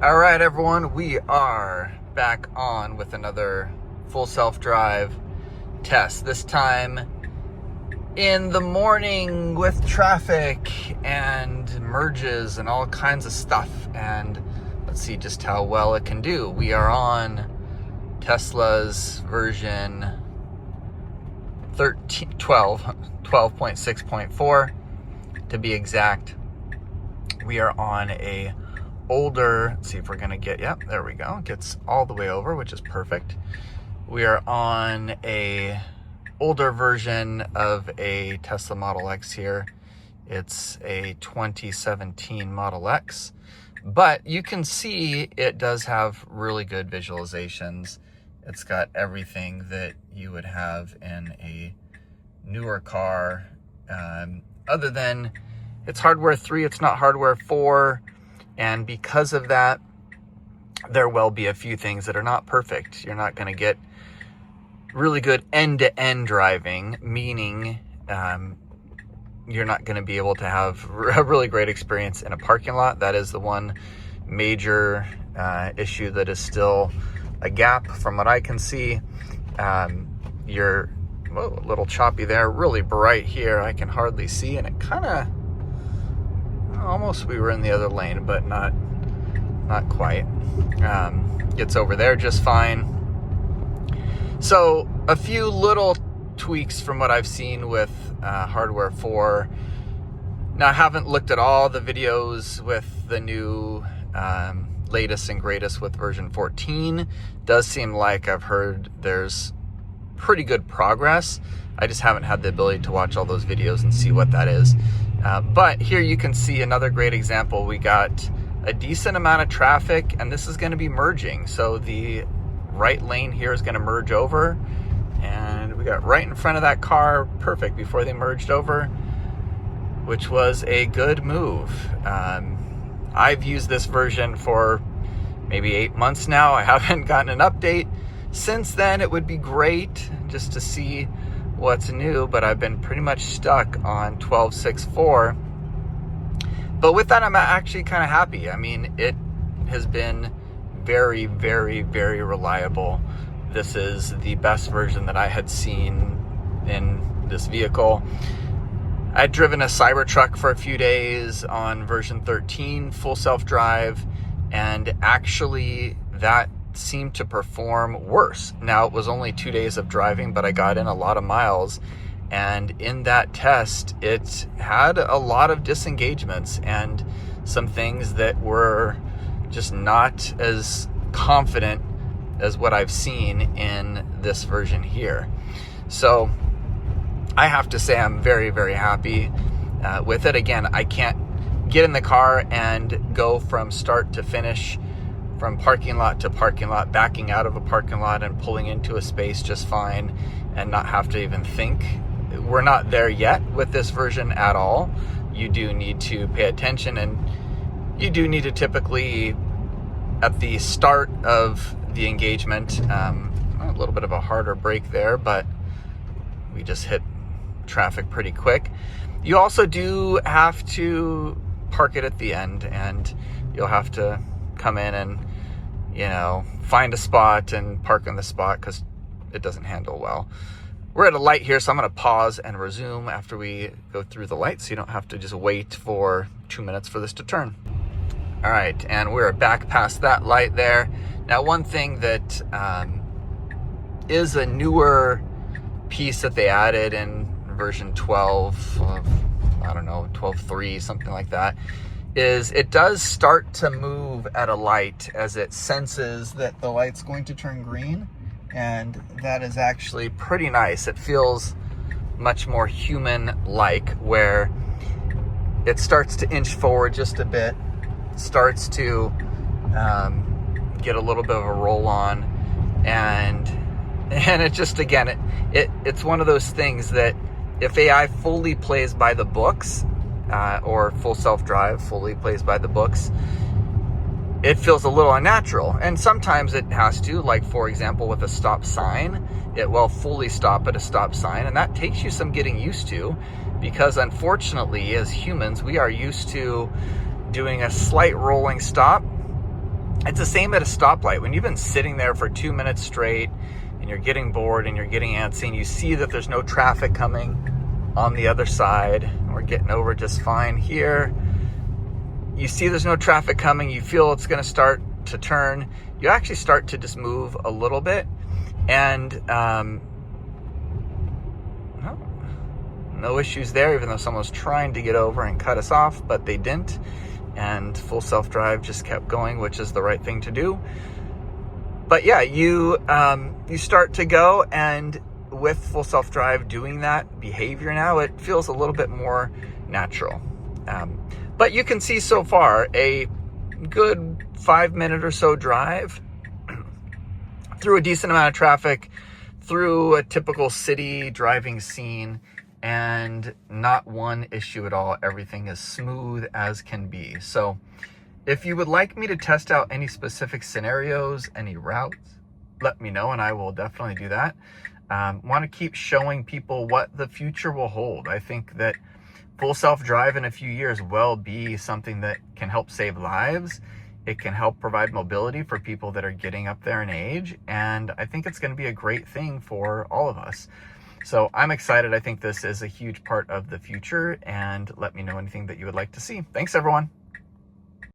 All right, everyone, we are back on with another full self-drive test. This time in the morning with traffic and merges and all kinds of stuff. And let's see just how well it can do. We are on Tesla's version 12.6.4 to be exact. We are on a older, let's see if we're gonna get, yep, there we go. It gets all the way over, which is perfect. We are on a older version of a Tesla Model X here. It's a 2017 Model X, but you can see it does have really good visualizations. It's got everything that you would have in a newer car. Other than it's hardware 3, it's not hardware 4. And because of that, there will be a few things that are not perfect. You're not going to get really good end-to-end driving, meaning you're not going to be able to have a really great experience in a parking lot. That is the one major issue that is still a gap from what I can see. You're a little choppy there, really bright here. I can hardly see, and it kind of almost we were in the other lane, but not quite. Gets over there just fine. So a few little tweaks from what I've seen with hardware 4. Now I haven't looked at all the videos with the new latest and greatest with version 14. Does seem like I've heard there's pretty good progress. I just haven't had the ability to watch all those videos and see what that is. But here you can see another great example. We got a decent amount of traffic, and this is going to be merging. So the right lane here is going to merge over, and we got right in front of that car, perfect, before they merged over, which was a good move. I've used this version for maybe 8 months now. I haven't gotten an update since then. It would be great just to see what's new, but I've been pretty much stuck on 12.6.4. But with that, I'm actually kind of happy. I mean, it has been very, very, very reliable. This is the best version that I had seen in this vehicle. I'd driven a Cybertruck for a few days on version 13, full self-drive, and actually that seemed to perform worse. Now, it was only 2 days of driving, but I got in a lot of miles, and in that test it had a lot of disengagements and some things that were just not as confident as what I've seen in this version here. So I have to say I'm very, very happy with it. Again, I can't get in the car and go from start to finish, from parking lot to parking lot, backing out of a parking lot and pulling into a space just fine and not have to even think. We're not there yet with this version at all. You do need to pay attention, and you do need to typically, at the start of the engagement, a little bit of a harder brake there, but we just hit traffic pretty quick. You also do have to park it at the end, and you'll have to come in and, find a spot and park on the spot because it doesn't handle well. We're at a light here, so I'm going to pause and resume after we go through the light, so you don't have to just wait for 2 minutes for this to turn. All right, and we're back past that light there. Now, one thing that is a newer piece that they added in version 12, I don't know, 12.3, something like that, is it does start to move at a light as it senses that the light's going to turn green, and that is actually pretty nice. It feels much more human-like, where it starts to inch forward just a bit, starts to get a little bit of a roll on, and it just, again, it's one of those things that if AI fully plays by the books, or full self-drive fully plays by the books, it feels a little unnatural. And sometimes it has to, like, for example, with a stop sign, it will fully stop at a stop sign, and that takes you some getting used to, because unfortunately, as humans, we are used to doing a slight rolling stop It's the same at a stoplight. When you've been sitting there for 2 minutes straight and you're getting bored and you're getting antsy and you see that there's no traffic coming on the other side, we're getting over just fine here. You see there's no traffic coming, you feel it's going to start to turn, you actually start to just move a little bit, and no issues there, even though someone was trying to get over and cut us off, but they didn't, and full self-drive just kept going, which is the right thing to do. But yeah, you start to go, and with full self-drive doing that behavior now, it feels a little bit more natural. But you can see so far a good 5-minute or so drive through a decent amount of traffic, through a typical city driving scene, and not one issue at all. Everything is smooth as can be. So if you would like me to test out any specific scenarios, any routes, let me know and I will definitely do that. Want to keep showing people what the future will hold. I think that full self-drive in a few years will be something that can help save lives. It can help provide mobility for people that are getting up there in age. And I think it's going to be a great thing for all of us. So I'm excited. I think this is a huge part of the future, and let me know anything that you would like to see. Thanks, everyone.